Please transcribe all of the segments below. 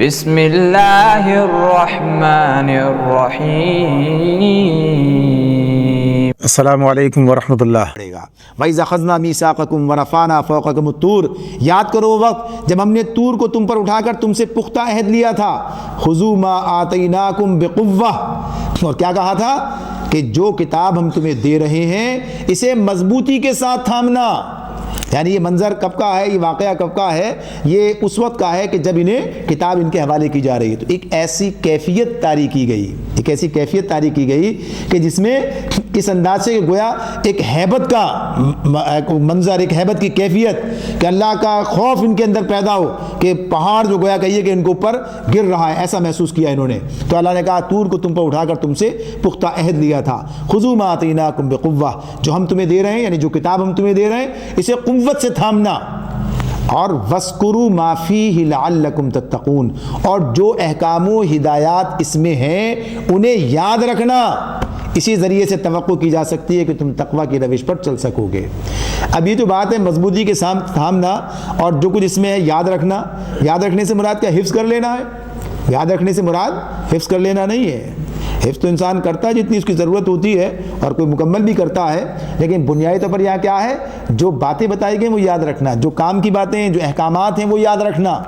بسم اللہ الرحمن الرحیم۔ السلام علیکم ورحمۃ اللہ۔ وَإِذْ أَخَذْنَا مِيثَاقَكُمْ وَرَفَعْنَا فَوْقَكُمُ الطُّورَ، یاد کرو وہ وقت جب ہم نے طور کو تم پر اٹھا کر تم سے پختہ عہد لیا تھا۔ خُذُوا مَا آتَيْنَاكُمْ بِقُوَّةٍ، اور کیا کہا تھا کہ جو کتاب ہم تمہیں دے رہے ہیں اسے مضبوطی کے ساتھ تھامنا۔ یعنی یہ منظر کب کا ہے، یہ واقعہ کب کا ہے؟ یہ اس وقت کا ہے کہ جب انہیں کتاب ان کے حوالے کی جا رہی ہے۔ تو ایک ایسی کیفیت طاری کی گئی، ایک ایسی کیفیت طاری کی گئی کہ جس میں اس انداز سے گویا ایک ہیبت کا منظر، ایک ہیبت کی کیفیت کہ اللہ کا خوف ان کے اندر پیدا ہو کہ پہاڑ جو گویا کہیے کہ ان کے اوپر گر رہا ہے، ایسا محسوس کیا انہوں نے۔ تو اللہ نے کہا طور کو تم پر اٹھا کر تم سے پختہ عہد لیا تھا۔ خُذُوا مَا آتَيْنَاكُمْ بِقُوَّةٍ، جو ہم تمہیں دے رہے ہیں یعنی جو کتاب ہم تمہیں دے رہے ہیں اسے قوت سے تھامنا۔ اور وَاذْكُرُوا مَا فِيهِ لَعَلَّكُمْ تَتَّقُونَ، اور جو احکام و ہدایات اس میں ہیں انہیں یاد رکھنا، اسی ذریعے سے توقع کی جا سکتی ہے کہ تم تقوی کی روش پر چل سکو گے۔ اب یہ جو بات ہے مضبوطی کے ساتھ تھامنا اور جو کچھ اس میں ہے یاد رکھنا، یاد رکھنے سے مراد کیا حفظ کر لینا ہے؟ یاد رکھنے سے مراد حفظ کر لینا نہیں ہے۔ حفظ تو انسان کرتا ہے جتنی اس کی ضرورت ہوتی ہے اور کوئی مکمل بھی کرتا ہے، لیکن بنیادی طور پر یہاں کیا ہے؟ جو باتیں بتائی گئی وہ یاد رکھنا، جو کام کی باتیں ہیں، جو احکامات ہیں وہ یاد رکھنا۔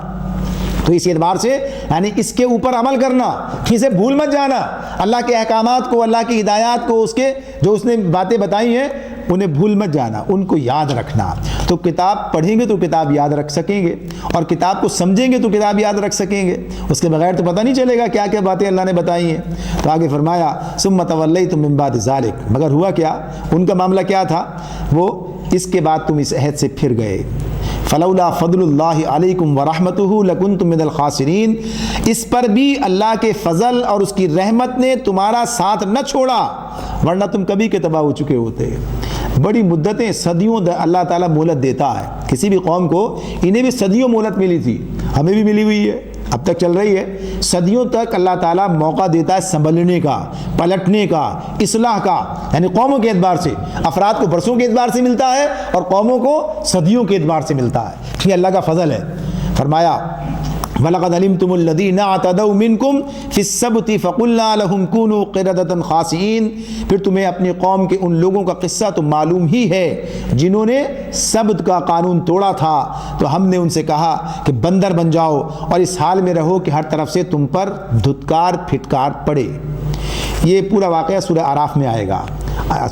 تو اس اعتبار سے یعنی اس کے اوپر عمل کرنا، اسے بھول مت جانا، اللہ کے احکامات کو، اللہ کی ہدایات کو، اس کے جو اس نے باتیں بتائی ہیں انہیں بھول مت جانا، ان کو یاد رکھنا۔ تو کتاب پڑھیں گے تو کتاب یاد رکھ سکیں گے، اور کتاب کو سمجھیں گے تو کتاب یاد رکھ سکیں گے، اس کے بغیر تو پتہ نہیں چلے گا کیا کیا باتیں اللہ نے بتائی ہیں۔ تو آگے فرمایا ثم تولیتم من بعد ذلک، مگر ہوا کیا؟ ان کا معاملہ کیا تھا؟ وہ اس کے بعد تم اس عہد سے پھر گئے۔ فلولا فضل اللہ علیکم ورحمتہ لکنتم من الخاسرین، اس پر بھی اللہ کے فضل اور اس کی رحمت نے تمہارا ساتھ نہ چھوڑا، ورنہ تم کبھی کے تباہ ہو چکے ہوتے۔ بڑی مدتیں، صدیوں اللہ تعالیٰ مہلت دیتا ہے کسی بھی قوم کو، انہیں بھی صدیوں مہلت ملی تھی، ہمیں بھی ملی ہوئی ہے، اب تک چل رہی ہے۔ صدیوں تک اللہ تعالیٰ موقع دیتا ہے سنبھلنے کا، پلٹنے کا، اصلاح کا، یعنی قوموں کے اعتبار سے، افراد کو برسوں کے اعتبار سے ملتا ہے اور قوموں کو صدیوں کے اعتبار سے ملتا ہے، یہ اللہ کا فضل ہے۔ فرمایا وَلَقَدْ عَلِمْتُمُ الَّذِينَ اعْتَدَوْا مِنْكُمْ فِي السَّبْتِ فَقُلْنَا لَهُمْ كُونُوا قِرَدَةً خَاسِئِينَ، پھر تمہیں اپنی قوم کے ان لوگوں کا قصہ تو معلوم ہی ہے جنہوں نے سبت کا قانون توڑا تھا، تو ہم نے ان سے کہا کہ بندر بن جاؤ اور اس حال میں رہو کہ ہر طرف سے تم پر دھتکار پھٹکار پڑے۔ یہ پورا واقعہ سورہ اعراف میں آئے گا۔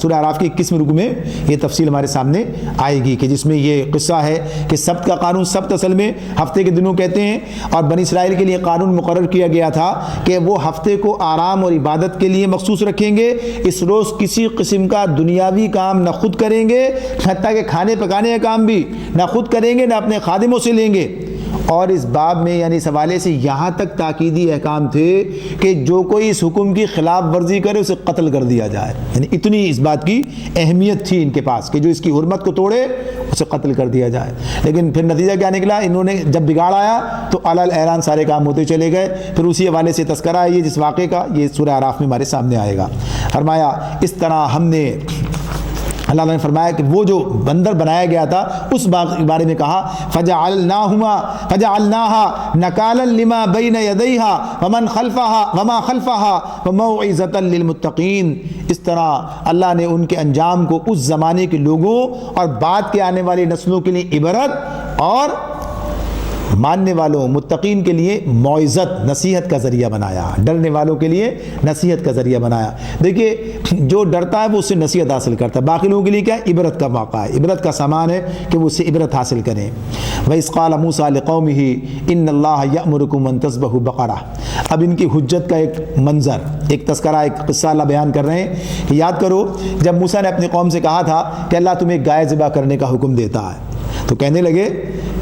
سورہ اعراف کی 21ویں رکوع میں یہ تفصیل ہمارے سامنے آئے گی کہ جس میں یہ قصہ ہے کہ سبت کا قانون، سبت اصل میں ہفتے کے دنوں کہتے ہیں، اور بنی اسرائیل کے لیے قانون مقرر کیا گیا تھا کہ وہ ہفتے کو آرام اور عبادت کے لیے مخصوص رکھیں گے، اس روز کسی قسم کا دنیاوی کام نہ خود کریں گے، حتیٰ کہ کھانے پکانے کا کام بھی نہ خود کریں گے نہ اپنے خادموں سے لیں گے۔ اور اس باب میں یعنی اس حوالے سے یہاں تک تاکیدی احکام تھے کہ جو کوئی اس حکم کی خلاف ورزی کرے اسے قتل کر دیا جائے، یعنی اتنی اس بات کی اہمیت تھی ان کے پاس کہ جو اس کی حرمت کو توڑے اسے قتل کر دیا جائے۔ لیکن پھر نتیجہ کیا نکلا؟ انہوں نے جب بگاڑ آیا تو علل اعلان سارے کام ہوتے چلے گئے۔ پھر اسی حوالے سے تذکرہ ہے یہ جس واقعے کا، یہ سورہ اعراف میں ہمارے سامنے آئے گا۔ فرمایا اس طرح ہم نے، اللہ نے فرمایا کہ وہ جو بندر بنایا گیا تھا اس بارے میں کہا فَجَعَلْنَاهَا نَكَالًا لِمَا بَيْنَ يَدَيْهَا وَمَا خَلْفَهَا وَمَوْعِظَةً لِلْمُتَّقِينَ، اس طرح اللہ نے ان کے انجام کو اس زمانے کے لوگوں اور بعد کے آنے والی نسلوں کے لیے عبرت اور ماننے والوں متقین کے لیے موعظت، نصیحت کا ذریعہ بنایا، ڈرنے والوں کے لیے نصیحت کا ذریعہ بنایا۔ دیکھیے جو ڈرتا ہے وہ اس سے نصیحت حاصل کرتا ہے، باقی لوگوں کے لیے کیا ہے؟ عبرت کا موقع ہے، عبرت کا سامان ہے کہ وہ اس سے عبرت حاصل کریں۔ وَإِذْ قَالَ مُوسَىٰ لِقَوْمِهِ إِنَّ اللَّهَ يَأْمُرُكُمْ أَن تَذْبَحُوا بَقَرَةً، اب ان کی حجت کا ایک منظر، ایک تذکرہ، ایک قصہ اللہ بیان کر رہے ہیں کہ یاد کرو جب موسیٰ نے اپنی قوم سے کہا تھا کہ اللہ تمہیں گائے ذبح کرنے کا حکم دیتا ہے، تو کہنے لگے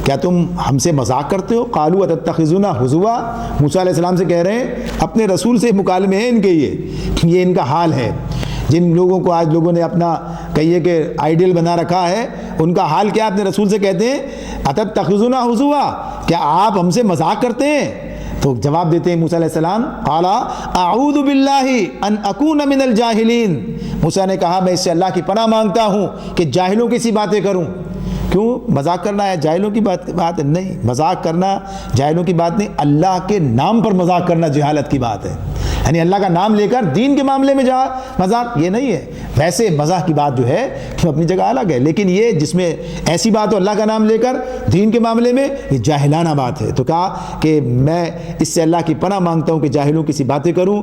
کیا تم ہم سے مذاق کرتے ہو؟ قالوا اتتخذونا ہزوا، موسیٰ علیہ السلام سے کہہ رہے ہیں، اپنے رسول سے مکالمے ہیں ان کے، یہ ان کا حال ہے۔ جن لوگوں کو آج لوگوں نے اپنا کہیے کہ آئیڈیل بنا رکھا ہے، ان کا حال کیا؟ اپنے رسول سے کہتے ہیں اتتخذونا ہزوا، کیا آپ ہم سے مذاق کرتے ہیں؟ تو جواب دیتے ہیں موسیٰ علیہ السلام، قال اعوذ باللہ ان اکون من الجاہلین، موسیٰ نے کہا میں اس سے اللہ کی پناہ مانگتا ہوں کہ جاہلوں کی سی باتیں کروں۔ کیوں مذاق کرنا ہے جاہلوں کی بات ہے؟ نہیں، مذاق کرنا جاہلوں کی بات نہیں، اللہ کے نام پر مذاق کرنا جہالت کی بات ہے، یعنی اللہ کا نام لے کر دین کے معاملے میں جہاں مذاق یہ نہیں ہے۔ ویسے مزاح کی بات جو ہے وہ اپنی جگہ الگ ہے، لیکن یہ جس میں ایسی بات ہو اللہ کا نام لے کر دین کے معاملے میں، یہ جاہلانہ بات ہے۔ تو کہا کہ میں اس سے اللہ کی پناہ مانگتا ہوں کہ جاہلوں کی سی باتیں کروں۔